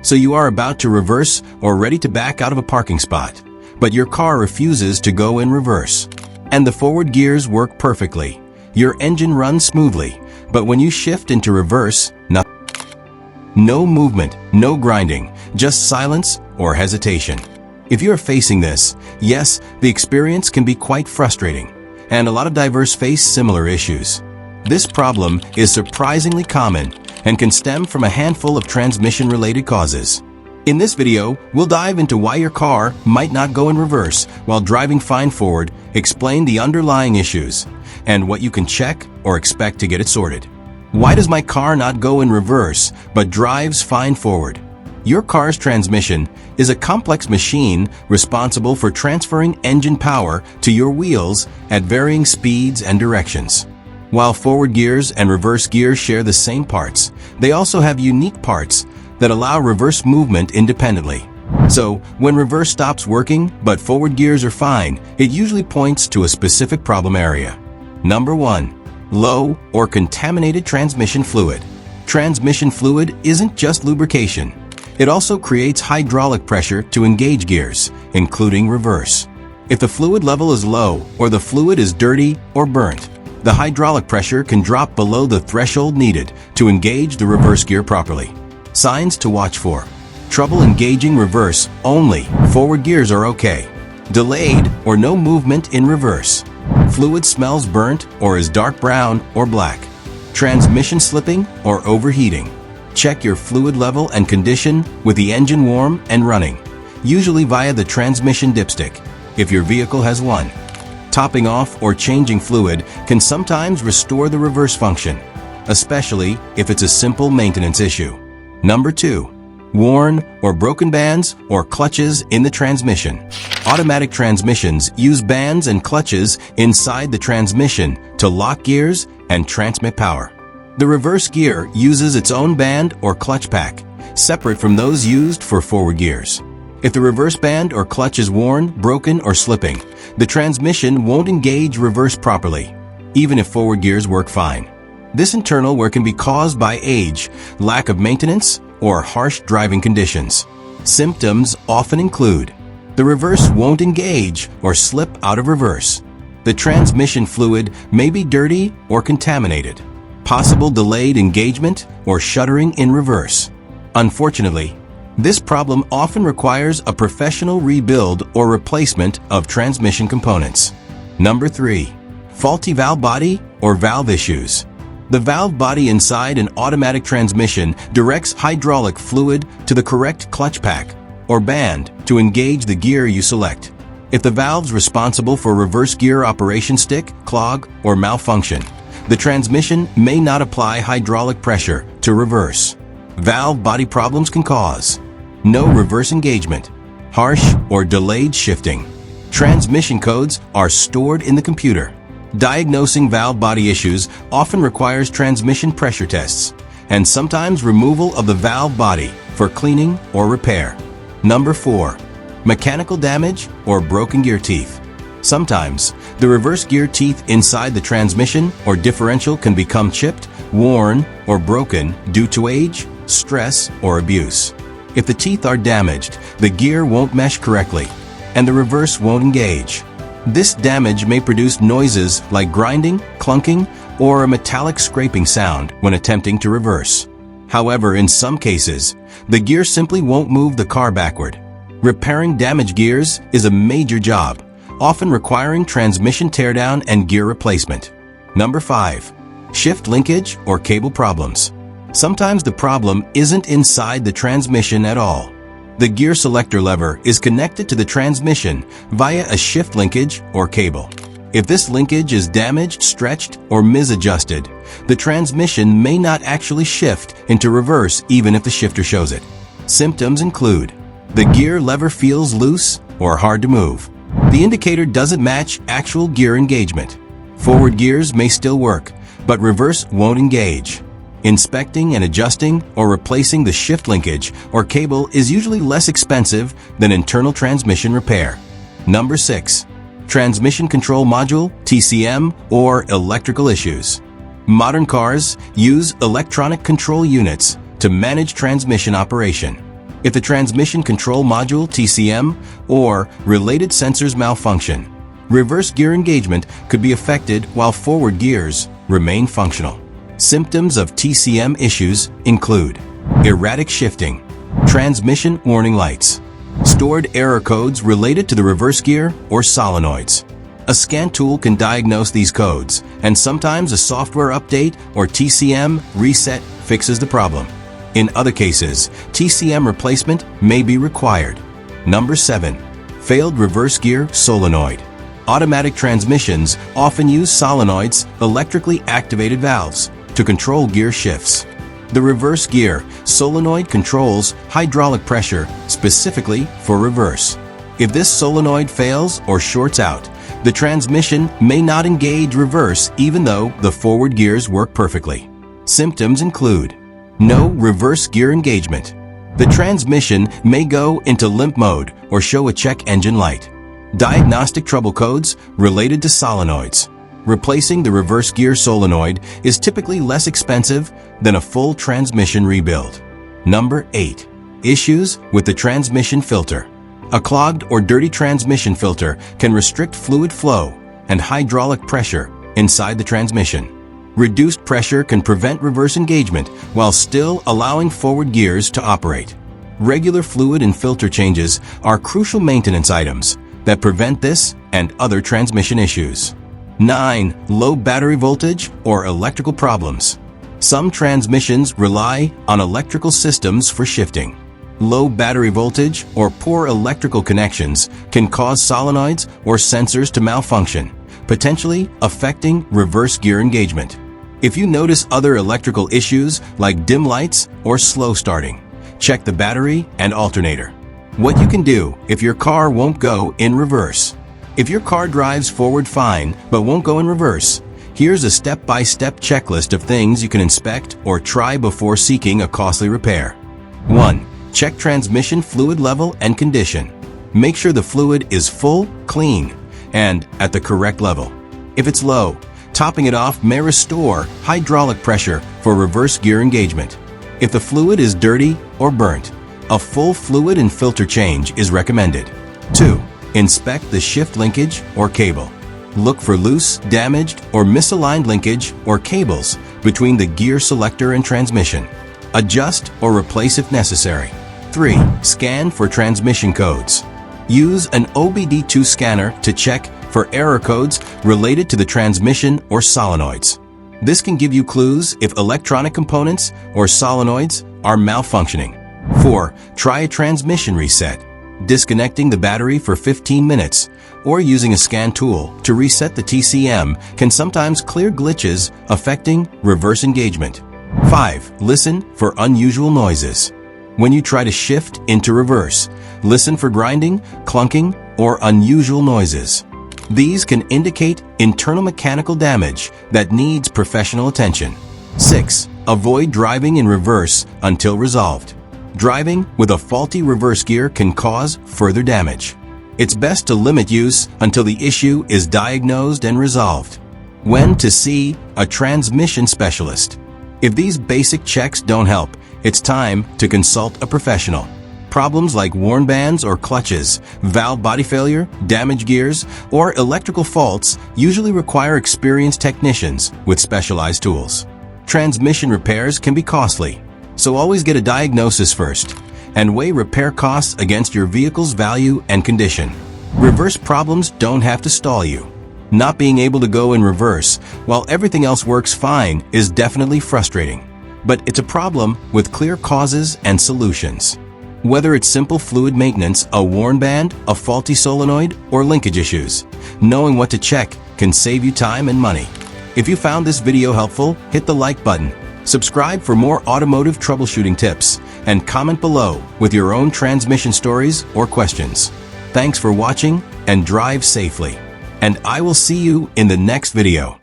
So you are about to reverse or ready to back out of a parking spot, but your car refuses to go in reverse. And the forward gears work perfectly. Your engine runs smoothly, but when you shift into reverse, nothing. No movement, no grinding, just silence or hesitation. If you are facing this, yes, the experience can be quite frustrating, and a lot of divers face similar issues. This problem is surprisingly common and can stem from a handful of transmission-related causes. In this video, we'll dive into why your car might not go in reverse while driving fine forward, explain the underlying issues, and what you can check or expect to get it sorted. Why does my car not go in reverse but drives fine forward? Your car's transmission is a complex machine responsible for transferring engine power to your wheels at varying speeds and directions. While forward gears and reverse gears share the same parts, they also have unique parts that allow reverse movement independently. So, when reverse stops working but forward gears are fine, it usually points to a specific problem area. Number 1. Low or contaminated transmission fluid. Transmission fluid isn't just lubrication. It also creates hydraulic pressure to engage gears, including reverse. If the fluid level is low or the fluid is dirty or burnt, the hydraulic pressure can drop below the threshold needed to engage the reverse gear properly. Signs to watch for. Trouble engaging reverse only. Forward gears are okay. Delayed or no movement in reverse. Fluid smells burnt or is dark brown or black. Transmission slipping or overheating. Check your fluid level and condition with the engine warm and running, usually via the transmission dipstick, if your vehicle has one. Topping off or changing fluid can sometimes restore the reverse function, especially if it's a simple maintenance issue. Number 2. Worn or broken bands or clutches in the transmission. Automatic transmissions use bands and clutches inside the transmission to lock gears and transmit power. The reverse gear uses its own band or clutch pack, separate from those used for forward gears. If the reverse band or clutch is worn, broken, or slipping, the transmission won't engage reverse properly, even if forward gears work fine. This internal wear can be caused by age, lack of maintenance, or harsh driving conditions. Symptoms often include: the reverse won't engage or slip out of reverse. The transmission fluid may be dirty or contaminated. Possible delayed engagement or shuddering in reverse. Unfortunately, this problem often requires a professional rebuild or replacement of transmission components. Number 3. Faulty valve body or valve issues. The valve body inside an automatic transmission directs hydraulic fluid to the correct clutch pack or band to engage the gear you select. If the valves responsible for reverse gear operation stick, clog, or malfunction, the transmission may not apply hydraulic pressure to reverse. Valve body problems can cause: no reverse engagement, harsh or delayed shifting. Transmission codes are stored in the computer. Diagnosing valve body issues often requires transmission pressure tests and sometimes removal of the valve body for cleaning or repair. Number 4. Mechanical damage or broken gear teeth. Sometimes, the reverse gear teeth inside the transmission or differential can become chipped, worn, or broken due to age, stress, or abuse. If the teeth are damaged, the gear won't mesh correctly, and the reverse won't engage. This damage may produce noises like grinding, clunking, or a metallic scraping sound when attempting to reverse. However, in some cases, the gear simply won't move the car backward. Repairing damaged gears is a major job, often requiring transmission teardown and gear replacement. Number 5. Shift linkage or cable problems. Sometimes the problem isn't inside the transmission at all. The gear selector lever is connected to the transmission via a shift linkage or cable. If this linkage is damaged, stretched, or misadjusted, the transmission may not actually shift into reverse even if the shifter shows it. Symptoms include: the gear lever feels loose or hard to move. The indicator doesn't match actual gear engagement. Forward gears may still work, but reverse won't engage. Inspecting and adjusting or replacing the shift linkage or cable is usually less expensive than internal transmission repair. Number 6. Transmission control module, TCM, or electrical issues. Modern cars use electronic control units to manage transmission operation. if the transmission control module (TCM) or related sensors malfunction. Reverse gear engagement could be affected while forward gears remain functional. Symptoms of TCM issues include erratic shifting, transmission warning lights, stored error codes related to the reverse gear or solenoids. A scan tool can diagnose these codes, and sometimes a software update or TCM reset fixes the problem. In other cases, TCM replacement may be required. Number 7. Failed reverse gear solenoid. Automatic transmissions often use solenoids, electrically activated valves, to control gear shifts. The reverse gear solenoid controls hydraulic pressure specifically for reverse. If this solenoid fails or shorts out, the transmission may not engage reverse even though the forward gears work perfectly. Symptoms include no reverse gear engagement. The transmission may go into limp mode or show a check engine light. Diagnostic trouble codes related to solenoids. Replacing the reverse gear solenoid is typically less expensive than a full transmission rebuild. Number 8. Issues with the transmission filter. A clogged or dirty transmission filter can restrict fluid flow and hydraulic pressure inside the transmission. Reduced pressure can prevent reverse engagement while still allowing forward gears to operate. Regular fluid and filter changes are crucial maintenance items that prevent this and other transmission issues. 9. Low battery voltage or electrical problems. Some transmissions rely on electrical systems for shifting. Low battery voltage or poor electrical connections can cause solenoids or sensors to malfunction, potentially affecting reverse gear engagement. If you notice other electrical issues like dim lights or slow starting, check the battery and alternator. What you can do if your car won't go in reverse. If your car drives forward fine but won't go in reverse, here's a step-by-step checklist of things you can inspect or try before seeking a costly repair. 1. Check transmission fluid level and condition. Make sure the fluid is full, clean, and at the correct level. If it's low, topping it off may restore hydraulic pressure for reverse gear engagement. If the fluid is dirty or burnt, a full fluid and filter change is recommended. 2. Inspect the shift linkage or cable. Look for loose, damaged, or misaligned linkage or cables between the gear selector and transmission. Adjust or replace if necessary. 3. Scan for transmission codes. Use an OBD2 scanner to check for error codes related to the transmission or solenoids. This can give you clues if electronic components or solenoids are malfunctioning. 4. Try a transmission reset. Disconnecting the battery for 15 minutes or using a scan tool to reset the TCM can sometimes clear glitches affecting reverse engagement. 5. Listen for unusual noises. When you try to shift into reverse, listen for grinding, clunking, or unusual noises. These can indicate internal mechanical damage that needs professional attention. 6. Avoid driving in reverse until resolved. Driving with a faulty reverse gear can cause further damage. It's best to limit use until the issue is diagnosed and resolved. When to see a transmission specialist. If these basic checks don't help, it's time to consult a professional. Problems like worn bands or clutches, valve body failure, damaged gears, or electrical faults usually require experienced technicians with specialized tools. Transmission repairs can be costly, so always get a diagnosis first and weigh repair costs against your vehicle's value and condition. Reverse problems don't have to stall you. Not being able to go in reverse while everything else works fine is definitely frustrating, but it's a problem with clear causes and solutions. Whether it's simple fluid maintenance, a worn band, a faulty solenoid, or linkage issues, knowing what to check can save you time and money. If you found this video helpful, hit the like button, subscribe for more automotive troubleshooting tips, and comment below with your own transmission stories or questions. Thanks for watching and drive safely. And I will see you in the next video.